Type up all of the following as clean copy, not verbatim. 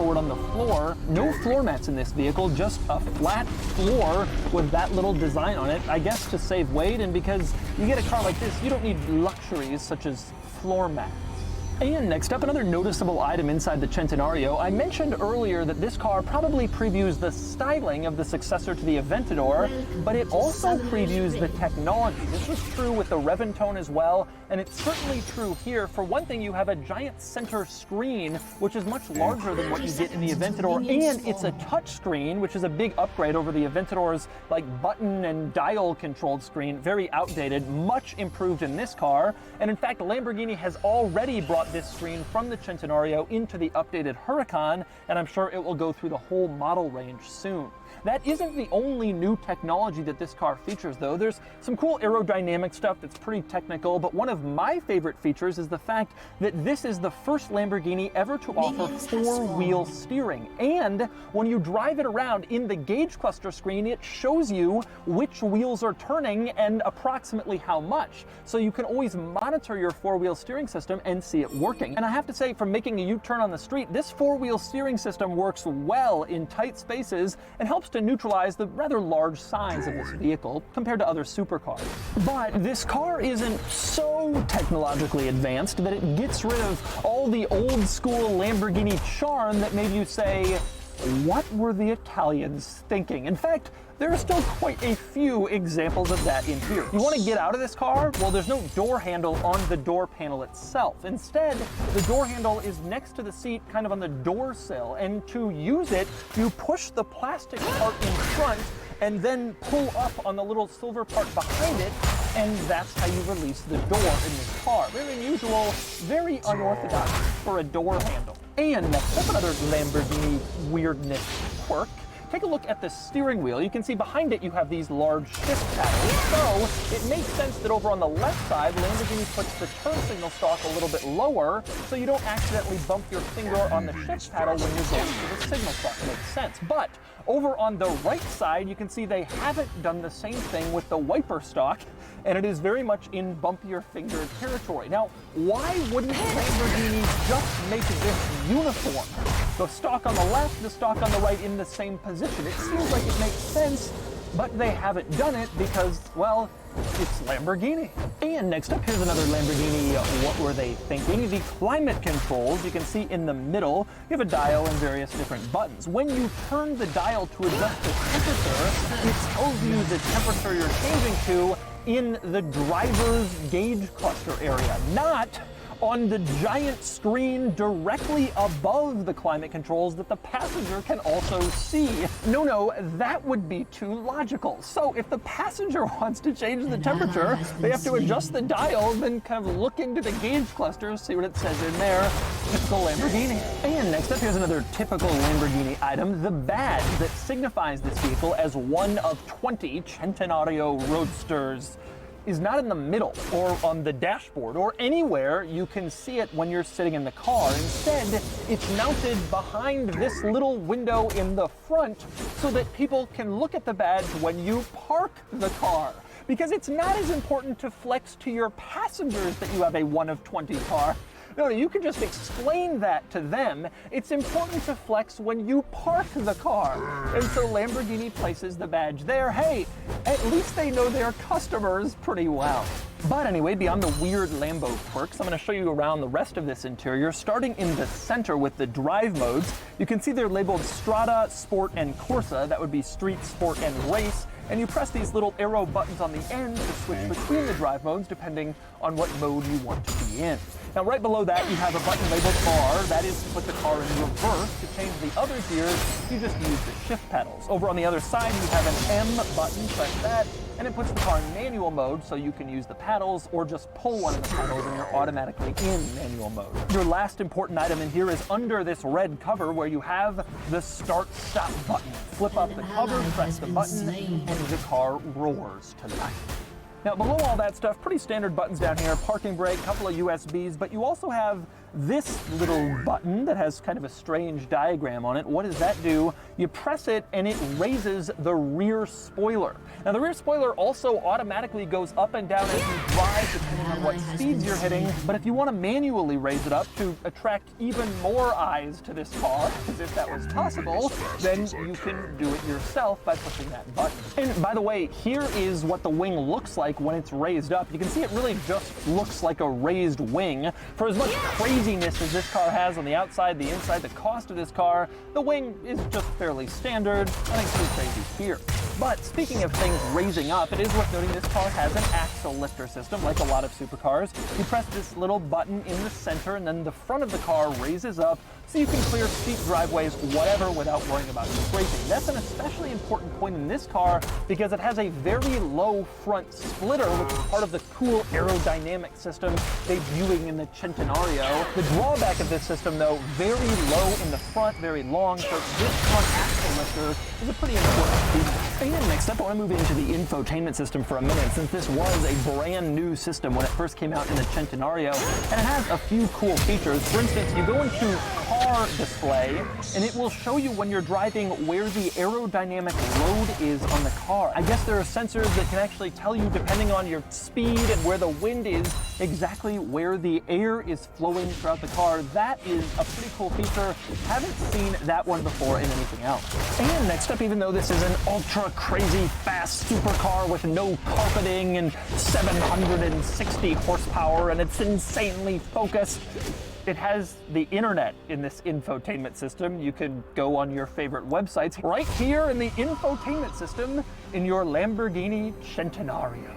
stored on the floor. No floor mats in this vehicle, just a flat floor with that little design on it, I guess to save weight, and because you get a car like this, you don't need luxuries such as floor mats. And next up, another noticeable item inside the Centenario. I mentioned earlier that this car probably previews the styling of the successor to the Aventador, but it also previews the technology. This was true with the Reventone as well, and it's certainly true here. For one thing, you have a giant center screen, which is much larger than what you get in the Aventador, and it's a touch screen, which is a big upgrade over the Aventador's like button and dial controlled screen. Very outdated, much improved in this car. And in fact, Lamborghini has already brought this screen from the Centenario into the updated Huracan, and I'm sure it will go through the whole model range soon. That isn't the only new technology that this car features, though. There's some cool aerodynamic stuff that's pretty technical, but one of my favorite features is the fact that this is the first Lamborghini ever to offer four-wheel steering. And when you drive it around in the gauge cluster screen, it shows you which wheels are turning and approximately how much. So you can always monitor your four-wheel steering system and see it working. And I have to say, from making a U-turn on the street, this four-wheel steering system works well in tight spaces and helps to neutralize the rather large size of this vehicle compared to other supercars. But this car isn't so technologically advanced that it gets rid of all the old school Lamborghini charm that made you say, what were the Italians thinking? In fact, there are still quite a few examples of that in here. You want to get out of this car? Well, there's no door handle on the door panel itself. Instead, the door handle is next to the seat, kind of on the door sill. And to use it, you push the plastic part in front and then pull up on the little silver part behind it, and that's how you release the door in this car. Very unusual, very unorthodox for a door handle. And next up, another Lamborghini weirdness quirk. Take a look at the steering wheel. You can see behind it you have these large shift paddles. So it makes sense that over on the left side, Lamborghini puts the turn signal stalk a little bit lower so you don't accidentally bump your finger on the shift paddle when you're going to the signal stalk. It makes sense. But over on the right side, you can see they haven't done the same thing with the wiper stalk, and it is very much in bump your finger territory. Now, why wouldn't Lamborghini just make this uniform? The stalk on the left, the stalk on the right in the same position. It seems like it makes sense, but they haven't done it because, well, it's Lamborghini. And next up, here's another Lamborghini, what were they thinking? The climate controls, you can see in the middle, you have a dial and various different buttons. When you turn the dial to adjust the temperature, it tells you the temperature you're changing to in the driver's gauge cluster area, not on the giant screen directly above the climate controls that the passenger can also see. No, that would be too logical. So if the passenger wants to change the temperature, they have to adjust the dial, then kind of look into the gauge cluster, see what it says in there. Typical Lamborghini. And next up, here's another typical Lamborghini item, the badge that signifies this vehicle as one of 20 Centenario Roadsters is not in the middle or on the dashboard or anywhere you can see it when you're sitting in the car. Instead, it's mounted behind this little window in the front so that people can look at the badge when you park the car. Because it's not as important to flex to your passengers that you have a 1 of 20 car. No, you can just explain that to them. It's important to flex when you park the car. And so Lamborghini places the badge there. Hey, at least they know their customers pretty well. But anyway, beyond the weird Lambo quirks, I'm going to show you around the rest of this interior. Starting in the center with the drive modes, you can see they're labeled Strada, Sport, and Corsa. That would be Street, Sport, and Race. And you press these little arrow buttons on the end to switch between the drive modes depending on what mode you want to be in. Now right below that you have a button labeled R, that is to put the car in reverse. To change the other gears, you just use the shift pedals. Over on the other side you have an M button, press that, and it puts the car in manual mode so you can use the paddles or just pull one of the pedals and you're automatically in manual mode. Your last important item in here is under this red cover where you have the start-stop button. Flip up the cover, press the button, and the car roars to life. Now below all that stuff, pretty standard buttons down here, parking brake, couple of USBs, but you also have this little button that has kind of a strange diagram on it, what does that do? You press it and it raises the rear spoiler. Now the rear spoiler also automatically goes up and down as you drive depending on what speeds you're hitting, but if you want to manually raise it up to attract even more eyes to this car, as if that was possible, then you can do it yourself by pushing that button. And by the way, here is what the wing looks like when it's raised up. You can see it really just looks like a raised wing. For as much craziness as this car has on the outside, the inside, the cost of this car, the wing is just fairly standard. Nothing too crazy here. But speaking of things raising up, it is worth noting this car has an axle lifter system, like a lot of supercars. You press this little button in the center, and then the front of the car raises up so you can clear steep driveways, whatever, without worrying about scraping. That's an especially important point in this car because it has a very low front splitter, which is part of the cool aerodynamic system debuting in the Centenario. The drawback of this system, though, very low in the front, very long, so this front axle lifter is a pretty important feature. And next up, I want to move into the infotainment system for a minute, since this was a brand new system when it first came out in the Centenario, and it has a few cool features. For instance, you go into car display, and it will show you when you're driving where the aerodynamic load is on the car. I guess there are sensors that can actually tell you, depending on your speed and where the wind is, exactly where the air is flowing throughout the car. That is a pretty cool feature. Haven't seen that one before in anything else. And next up, even though this is an ultra crazy fast supercar with no carpeting and 760 horsepower and it's insanely focused, it has the internet in this infotainment system. You can go on your favorite websites right here in the infotainment system in your Lamborghini Centenario.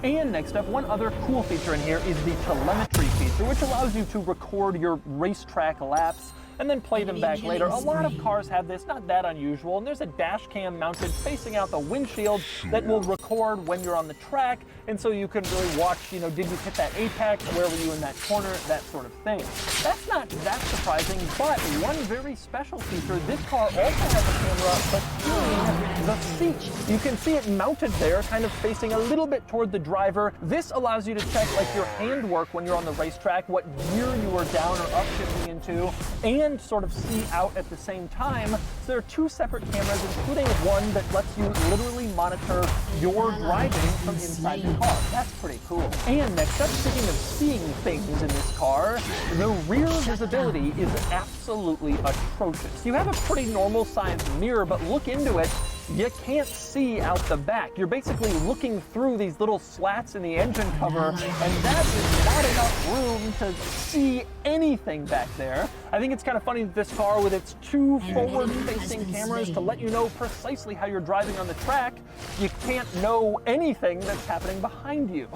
And next up, one other cool feature in here is the telemetry feature, which allows you to record your racetrack laps and then play them back later. A lot of cars have this, not that unusual, and there's a dash cam mounted facing out the windshield that will record when you're on the track, and so you can really watch, did you hit that apex, where were you in that corner, that sort of thing. That's not that surprising, but one very special feature, this car also has a camera between the seats. You can see it mounted there, kind of facing a little bit toward the driver. This allows you to check your handwork when you're on the racetrack, what gear you are down or up shifting into, and sort of see out at the same time. So there are two separate cameras, including one that lets you literally monitor your driving from inside the car. That's pretty cool. And next up, speaking of seeing things in this car, the rear visibility is absolutely atrocious. You have a pretty normal sized mirror, but look into it, you can't see out the back. You're basically looking through these little slats in the engine cover, and that is not enough room to see anything back there. I think it's kind of funny that this car, with its two forward-facing cameras to let you know precisely how you're driving on the track, you can't know anything that's happening behind you.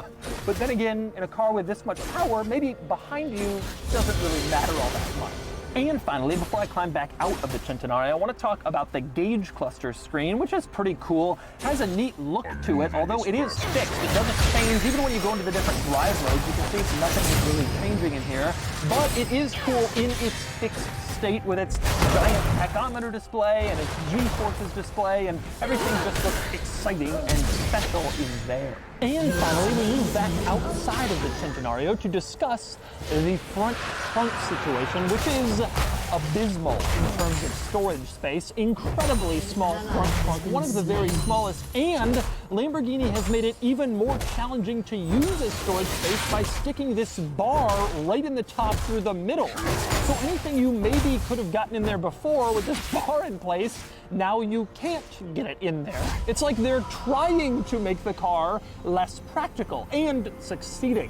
But then again, in a car with this much power, maybe behind you doesn't really matter all that much. And finally, before I climb back out of the Centenario, I want to talk about the gauge cluster screen, which is pretty cool. It has a neat look to it, although it is fixed. It doesn't change. Even when you go into the different drive modes, you can see nothing is really changing in here. But it is cool in its fixed state with its giant tachometer display and its G-forces display, and everything just looks exciting and special in there. And finally, we move back outside of the Centenario to discuss the front trunk situation, which is abysmal in terms of storage space. Incredibly small front trunk, one of the very smallest, and Lamborghini has made it even more challenging to use as storage space by sticking this bar right in the top through the middle. So anything you maybe could have gotten in there before with this bar in place, now you can't get it in there. It's like they're trying to make the car less practical, and succeeding.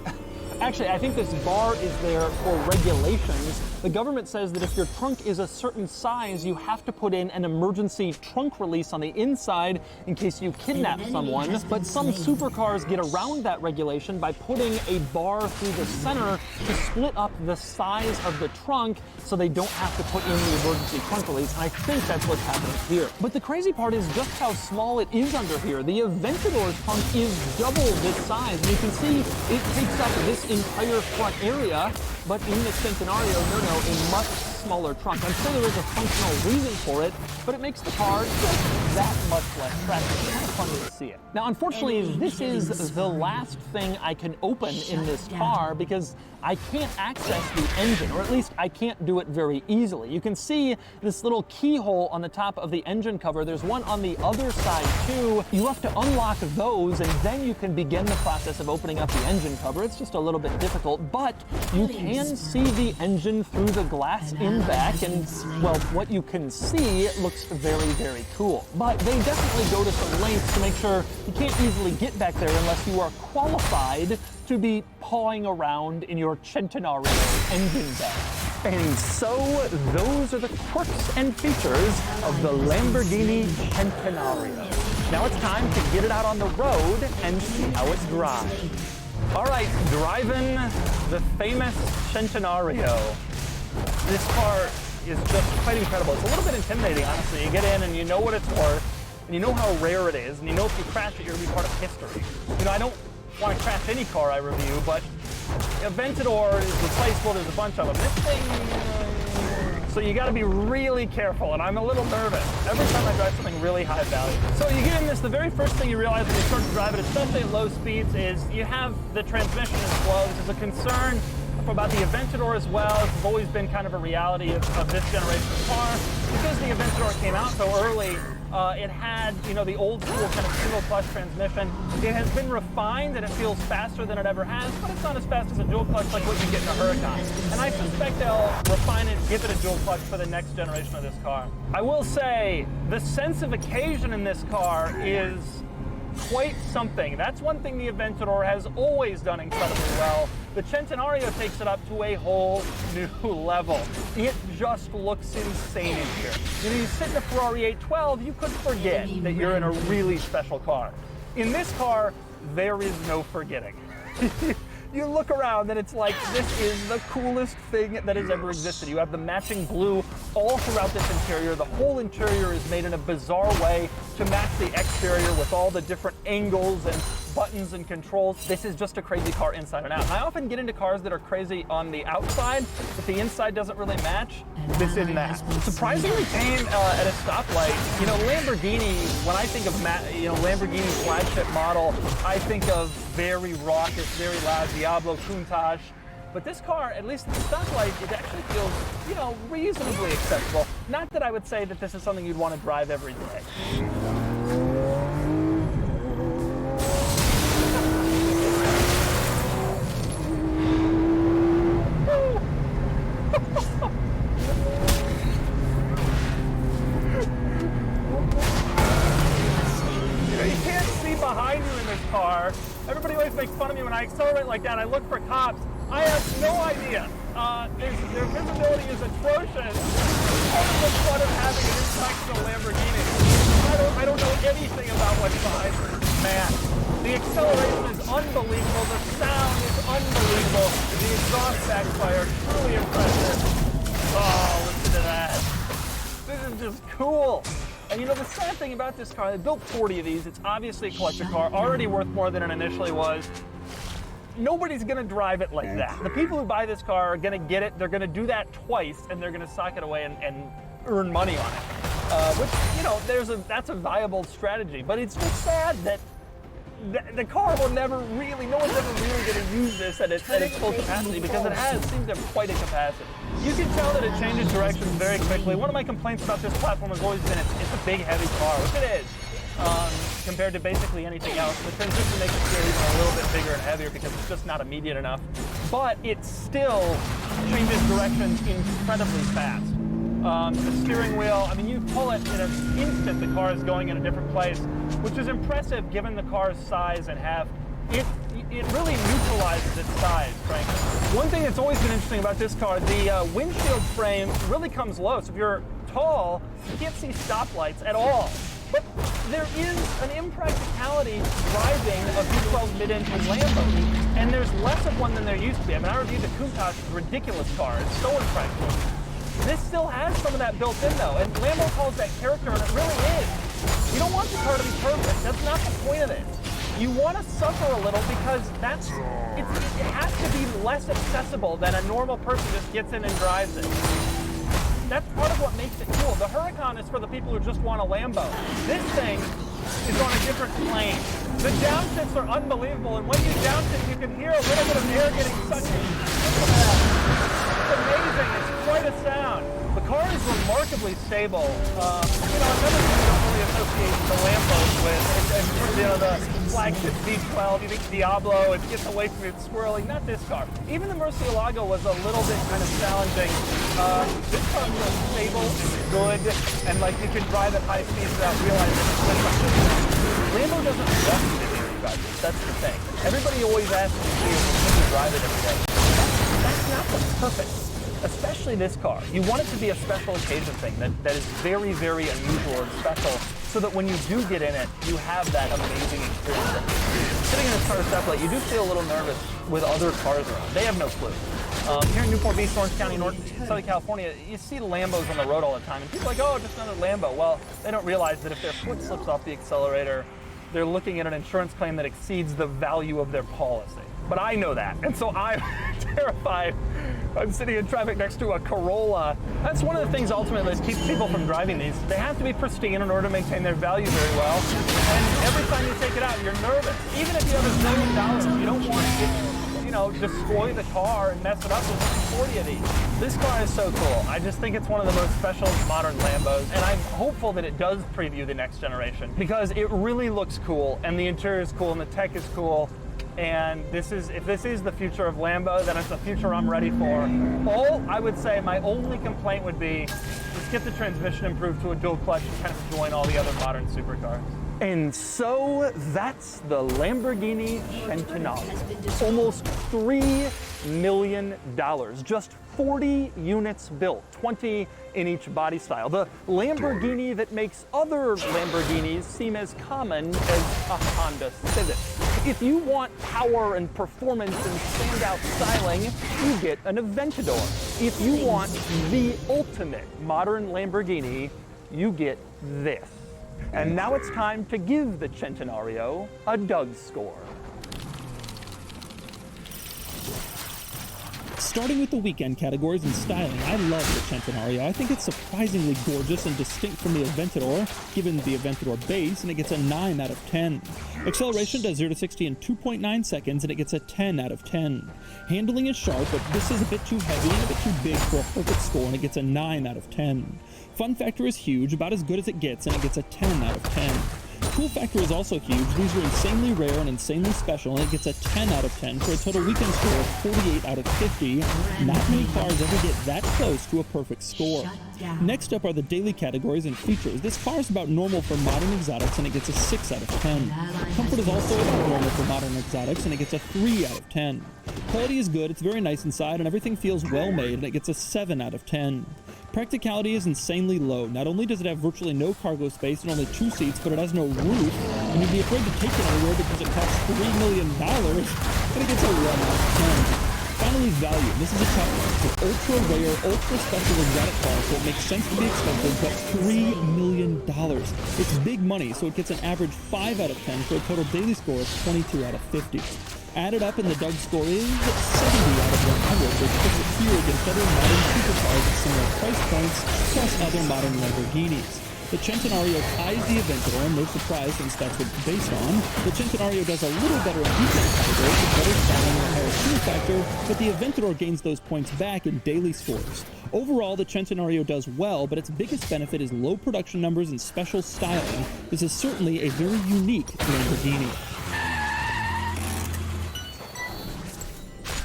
Actually, I think this bar is there for regulations. The government says that if your trunk is a certain size, you have to put in an emergency trunk release on the inside in case you kidnap someone. But some supercars get around that regulation by putting a bar through the center to split up the size of the trunk so they don't have to put in the emergency trunk release. And I think that's what's happening here. But the crazy part is just how small it is under here. The Aventador trunk is double this size. And you can see it takes up this entire front area, but in the Centenario, no, a much smaller trunk. I'm sure there is a functional reason for it, but it makes the car just that much less practical. It's kind of funny to see it. Now, unfortunately, this is the last thing I can open in this car because I can't access the engine, or at least I can't do it very easily. You can see this little keyhole on the top of the engine cover. There's one on the other side too. You have to unlock those and then you can begin the process of opening up the engine cover. It's just a little bit difficult, but you can see the engine through the glass in back, and well, what you can see looks very, very cool. But they definitely go to some lengths to make sure you can't easily get back there unless you are qualified to be pawing around in your Centenario engine bay. And so those are the quirks and features of the Lamborghini Centenario. Now it's time to get it out on the road and see how it drives. All right, driving the famous Centenario. This car is just quite incredible. It's a little bit intimidating, honestly. You get in and you know what it's worth, and you know how rare it is, and you know if you crash it, you're gonna be part of history. You know, I don't want to crash any car I review, but Aventador is replaceable. There's a bunch of them. This thing, so you got to be really careful, and I'm a little nervous every time I drive something really high value. So you get in this, the very first thing you realize when you start to drive it, especially at low speeds, is you have the transmission is slow. This is a concern about the Aventador as well. This has always been kind of a reality of this generation of car. Because the Aventador came out so early, it had, you know, the old school kind of single clutch transmission. It has been refined and it feels faster than it ever has, but it's not as fast as a dual clutch like what you get in a Huracan. And I suspect they'll refine it, give it a dual clutch for the next generation of this car. I will say, the sense of occasion in this car is quite something. That's one thing the Aventador has always done incredibly well. The Centenario takes it up to a whole new level. It just looks insane in here. You know, you sit in a Ferrari 812, you could forget that you're in a really special car. In this car, there is no forgetting. You look around and it's like, this is the coolest thing that has ever existed. You have the matching blue all throughout this interior. The whole interior is made in a bizarre way to match the exterior with all the different angles and buttons and controls. This is just a crazy car inside and out. I often get into cars that are crazy on the outside, but the inside doesn't really match. This isn't that. Surprisingly tame at a stoplight. You know, Lamborghini, when I think of Lamborghini's flagship model, I think of very raucous, very loud Diablo Countach. But this car, at least at the stoplight, it actually feels, you know, reasonably acceptable. Not that I would say that this is something you'd want to drive every day. Behind you in this car. Everybody always makes fun of me when I accelerate like that. I look for cops. I have no idea. Their visibility is atrocious. Part of the fun of having an inspectional Lamborghini. I don't know anything about what's behind me. Man, the acceleration is unbelievable. The sound is unbelievable. The exhaust backfire, truly impressive. Oh, listen to that. This is just cool. And you know, the sad thing about this car, they built 40 of these. It's obviously a collector car, already worth more than it initially was. Nobody's gonna drive it like that. The people who buy this car are gonna get it, they're gonna do that twice, and they're gonna sock it away and earn money on it. Which, you know, that's a viable strategy. But it's just sad that the car will never really, no one's ever really going to use this at its full capacity because it seems to have quite a capacity. You can tell that it changes directions very quickly. One of my complaints about this platform has always been it's a big, heavy car, which it is, compared to basically anything else. The transition makes it feel even a little bit bigger and heavier because it's just not immediate enough. But it still changes directions incredibly fast. The steering wheel, I mean, you pull it in an instant, the car is going in a different place, which is impressive given the car's size and heft. It really neutralizes its size, frankly. One thing that's always been interesting about this car, the windshield frame really comes low. So if you're tall, you can't see stoplights at all. But there is an impracticality driving a V12 mid-engine Lambo, and there's less of one than there used to be. I mean, I reviewed the Countach, it's a ridiculous car. It's so impractical. This still has some of that built in though, and Lambo calls that character, and it really is. You don't want the car to be perfect. That's not the point of it. You want to suffer a little because it has to be less accessible than a normal person just gets in and drives it. on is for the people who just want a Lambo. This thing is on a different plane. The downshifts are unbelievable, and when you downshift, you can hear a little bit of air getting sucked in. Look at that. It's amazing. It's quite a sound. The car is remarkably stable. Another thing you don't really associate the Lambos with, and the flagship V12, you think Diablo, it gets away from it swirling, not this car. Even the Murcielago was a little bit kind of challenging. This car feels stable, good, and like you can drive at high speeds without realizing it's Lambo doesn't want you to drive it. That's the thing. Everybody always asks me, can you drive it every day? That's not the purpose. Especially this car. You want it to be a special occasion thing that is very, very unusual and special, so that when you do get in it, you have that amazing experience. Sitting in this car separately, you do feel a little nervous with other cars around. They have no clue. Here in Newport Beach, Orange County, Southern California, you see Lambos on the road all the time, and people are like, oh, just another Lambo. Well, they don't realize that if their foot slips off the accelerator, they're looking at an insurance claim that exceeds the value of their policy. But I know that, and so I'm terrified. I'm sitting in traffic next to a Corolla. That's one of the things ultimately that keeps people from driving these. They have to be pristine in order to maintain their value very well. And every time you take it out, you're nervous. Even if you have $1 million, you don't want to destroy the car and mess it up with 40 of these. This car is so cool. I just think it's one of the most special modern Lambos, and I'm hopeful that it does preview the next generation, because it really looks cool, and the interior is cool, and the tech is cool. And if this is the future of Lambo, then it's the future I'm ready for. I would say my only complaint would be, let's get the transmission improved to a dual clutch and kind of join all the other modern supercars. And so that's the Lamborghini Centenario. Almost $3 million, just 40 units built, 20 in each body style. The Lamborghini that makes other Lamborghinis seem as common as a Honda Civic. If you want power and performance and standout styling, you get an Aventador. If you want the ultimate modern Lamborghini, you get this. And now it's time to give the Centenario a Doug score. Starting with the weekend categories and styling, I love the Centenario. I think it's surprisingly gorgeous and distinct from the Aventador, given the Aventador base, and it gets a 9 out of 10. Acceleration does 0 to 60 in 2.9 seconds, and it gets a 10 out of 10. Handling is sharp, but this is a bit too heavy and a bit too big for a perfect score, and it gets a 9 out of 10. Fun factor is huge, about as good as it gets, and it gets a 10 out of 10. Cool factor is also huge. These are insanely rare and insanely special, and it gets a 10 out of 10 for a total weekend score of 48 out of 50. Not many cars ever get that close to a perfect score. Next up are the daily categories and features. This car is about normal for modern exotics, and it gets a 6 out of 10. Comfort is also about normal for modern exotics, and it gets a 3 out of 10. Quality is good, it's very nice inside, and everything feels well made, and it gets a 7 out of 10. Practicality is insanely low. Not only does it have virtually no cargo space and only 2 seats, but it has no roof, and you'd be afraid to take it anywhere because it costs $3 million, and it gets a 1 out of 10. Finally, value. This is a tough one. It's an ultra-rare, ultra-special exotic car, so it makes sense to be expensive, but $3 million. It's big money, so it gets an average 5 out of 10 for a total daily score of 22 out of 50. Added up, and the Doug score is 70 out of 100, which puts it here against other modern supercars at similar price points, plus other modern Lamborghinis. The Centenario ties the Aventador, no surprise since that's what it's based on. The Centenario does a little better in weekend categories with better styling and a higher fuel factor, but the Aventador gains those points back in daily scores. Overall, the Centenario does well, but its biggest benefit is low production numbers and special styling. This is certainly a very unique Lamborghini.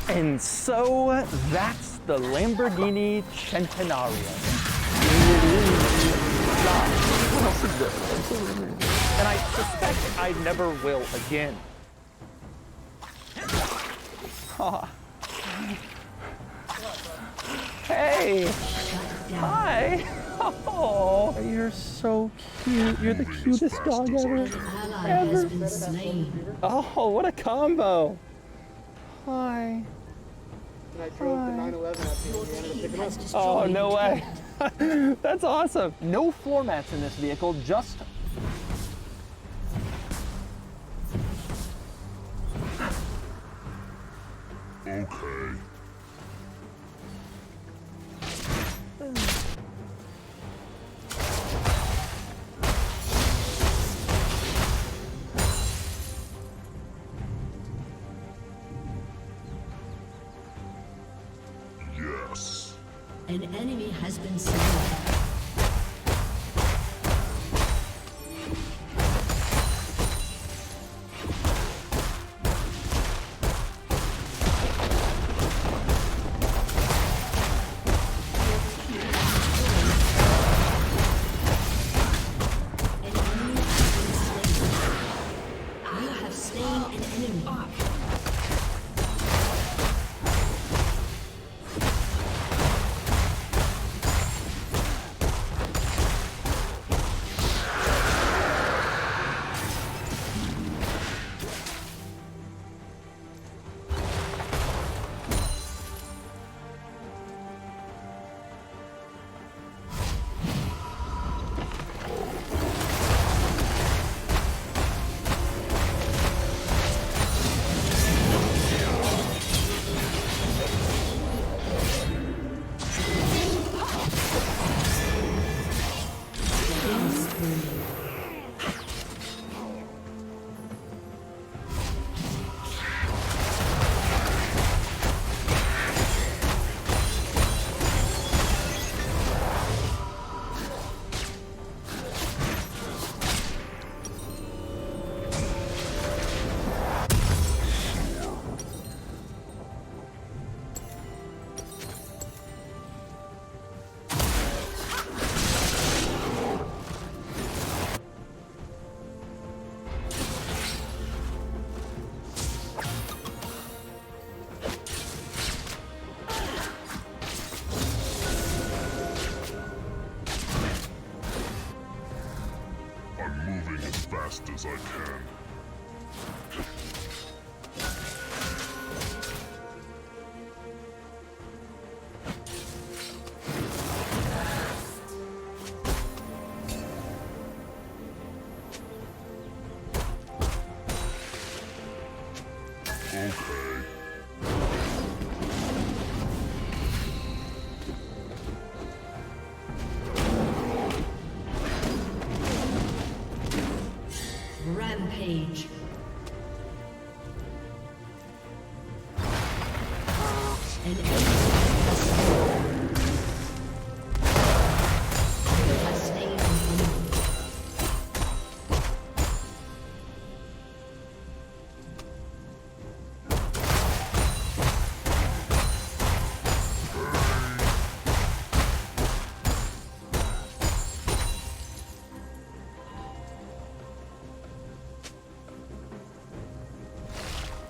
And so that's the Lamborghini Centenario. And I suspect I never will again. Oh. Hey! Hi! Oh, you're so cute. You're the cutest dog ever. Oh, what a combo. Hi. I drove the 911 up here and we ended up picking us. Oh, no way. That's awesome. No floor mats in this vehicle, just... Okay. An enemy has been slain. Fast as I can. Okay. Rampage. An enemy has slain an enemy.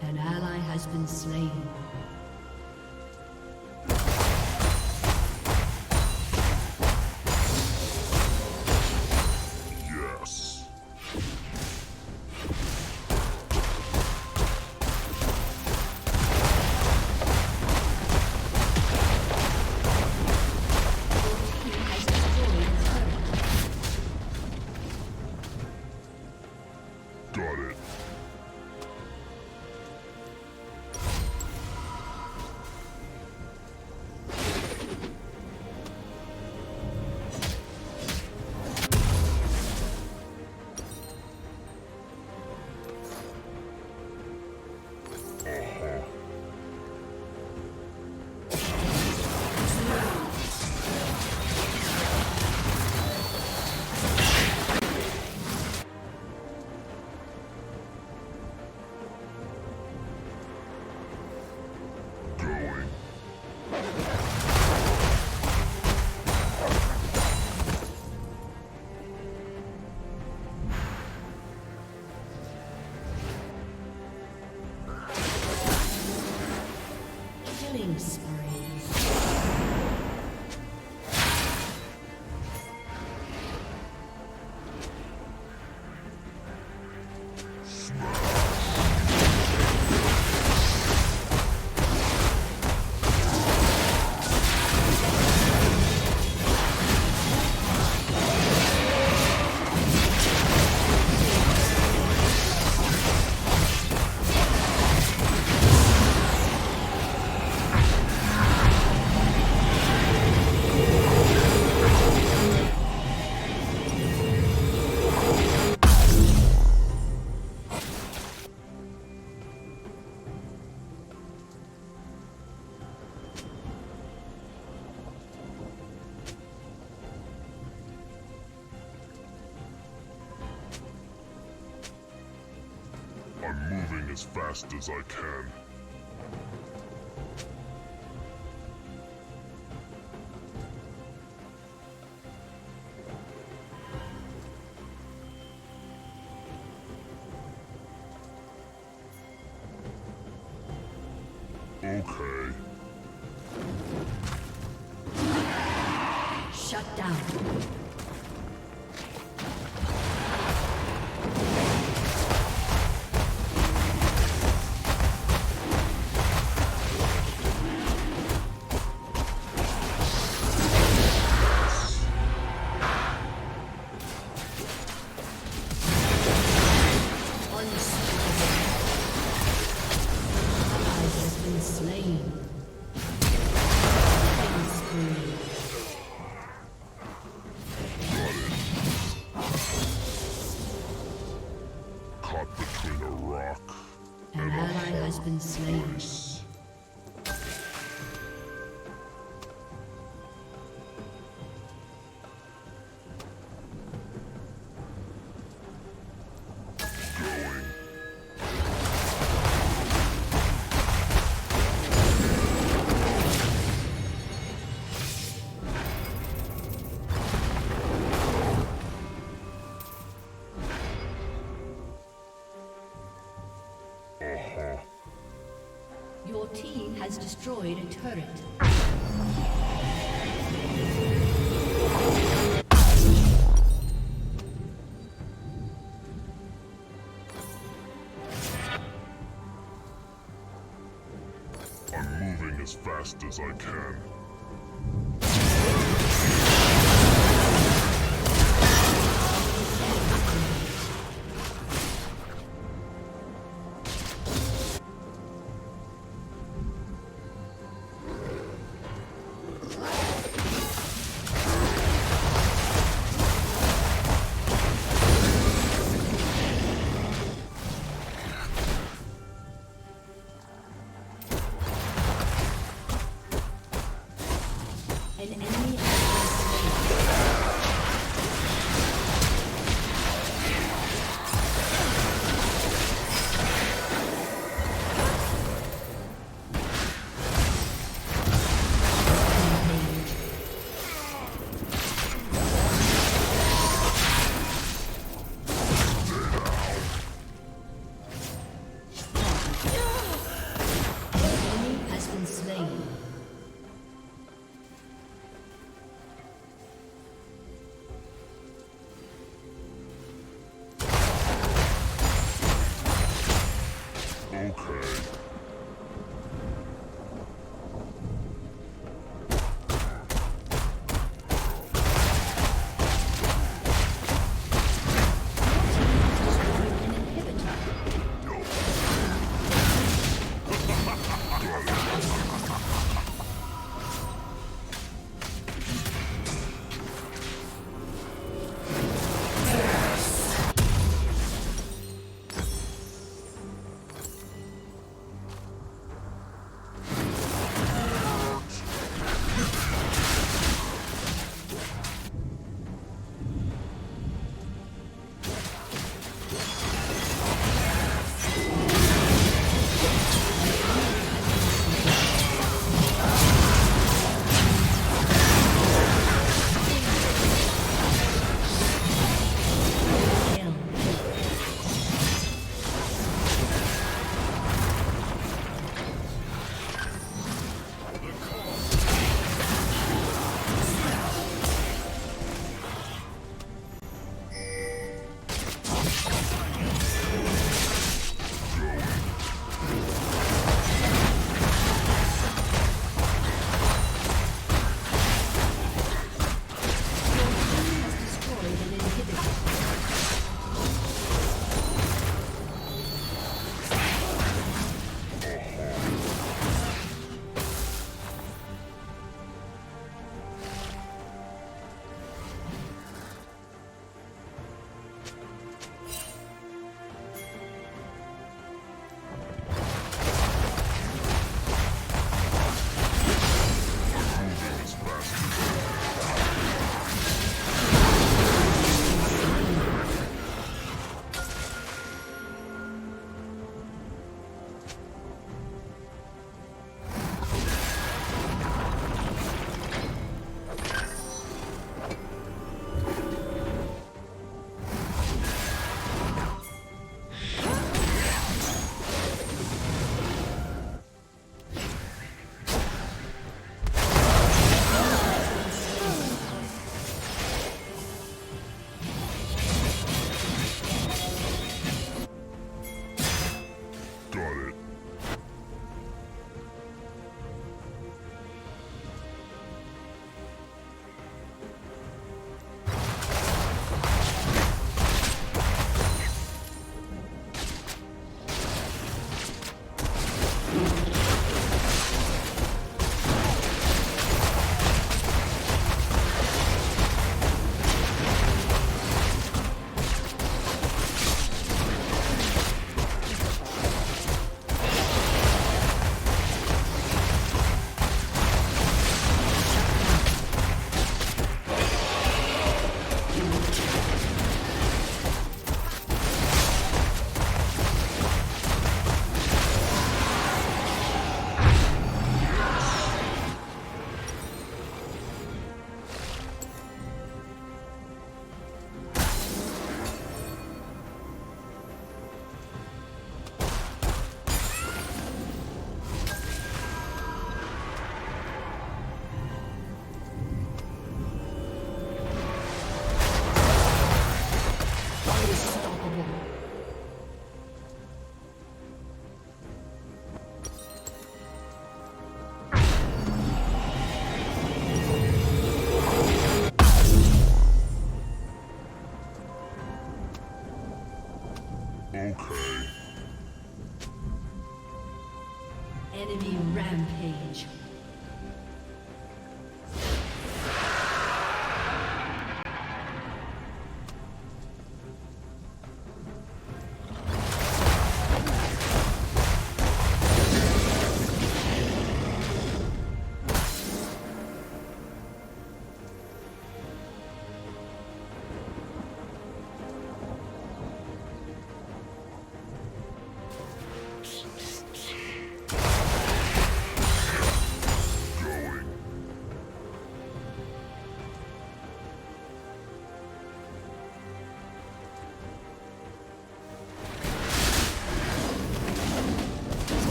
An ally has been slain. Yes. Got it. as fast as I can. Okay. Shut down. Caught between a rock An and a ally hard has been slain. place. Going. Your team has destroyed a turret. I'm moving as fast as I can.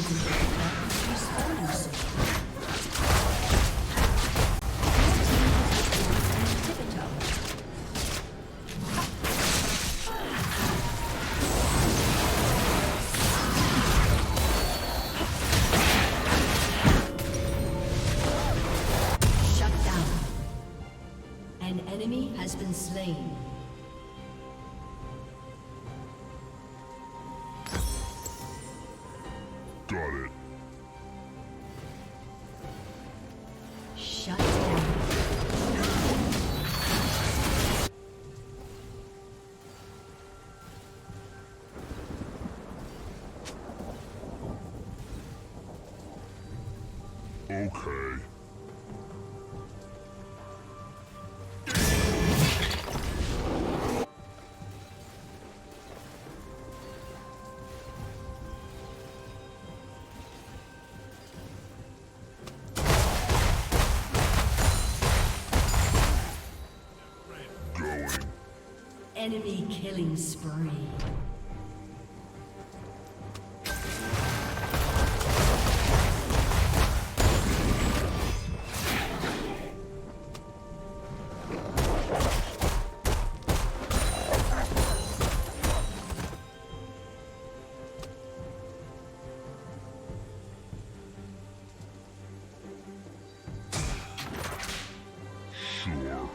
inhibitor responding soon. Shut down. An enemy has been slain. Got it. Shut down. Okay. Going. Enemy killing spree. Sure.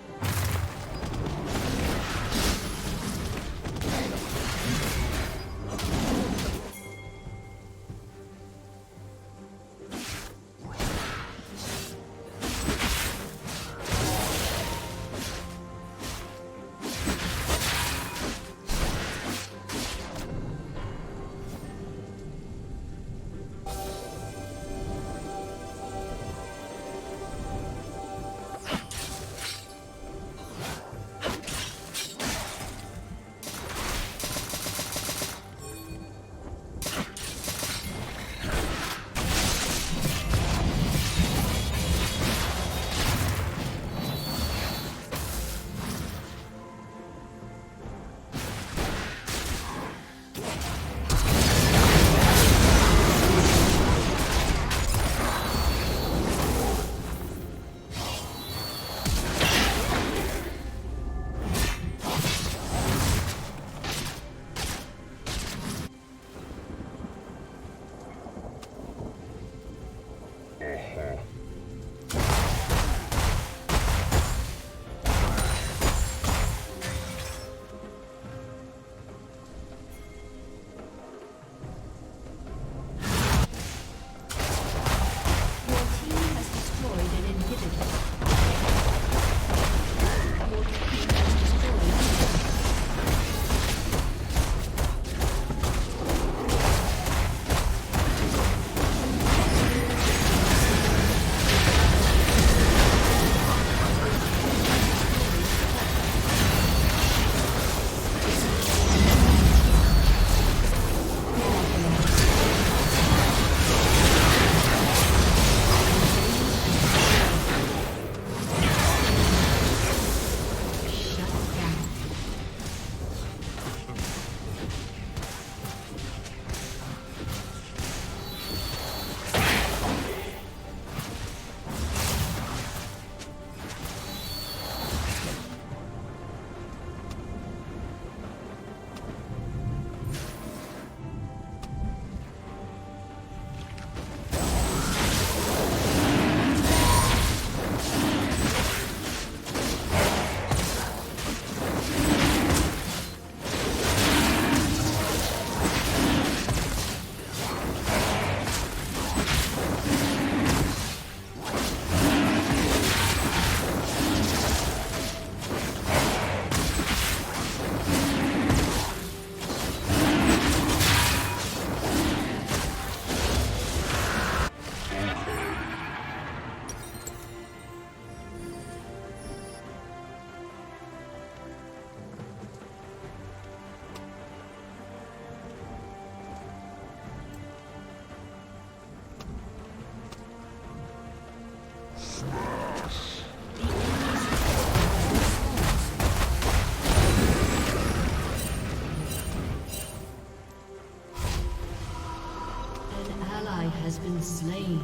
ally has been slain.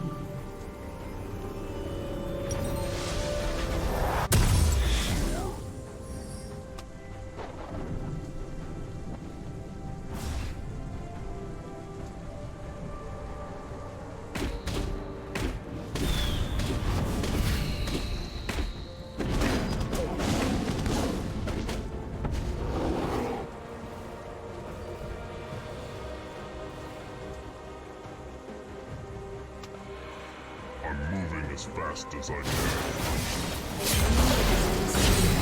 I'm moving as fast as I can. An enemy has been slain.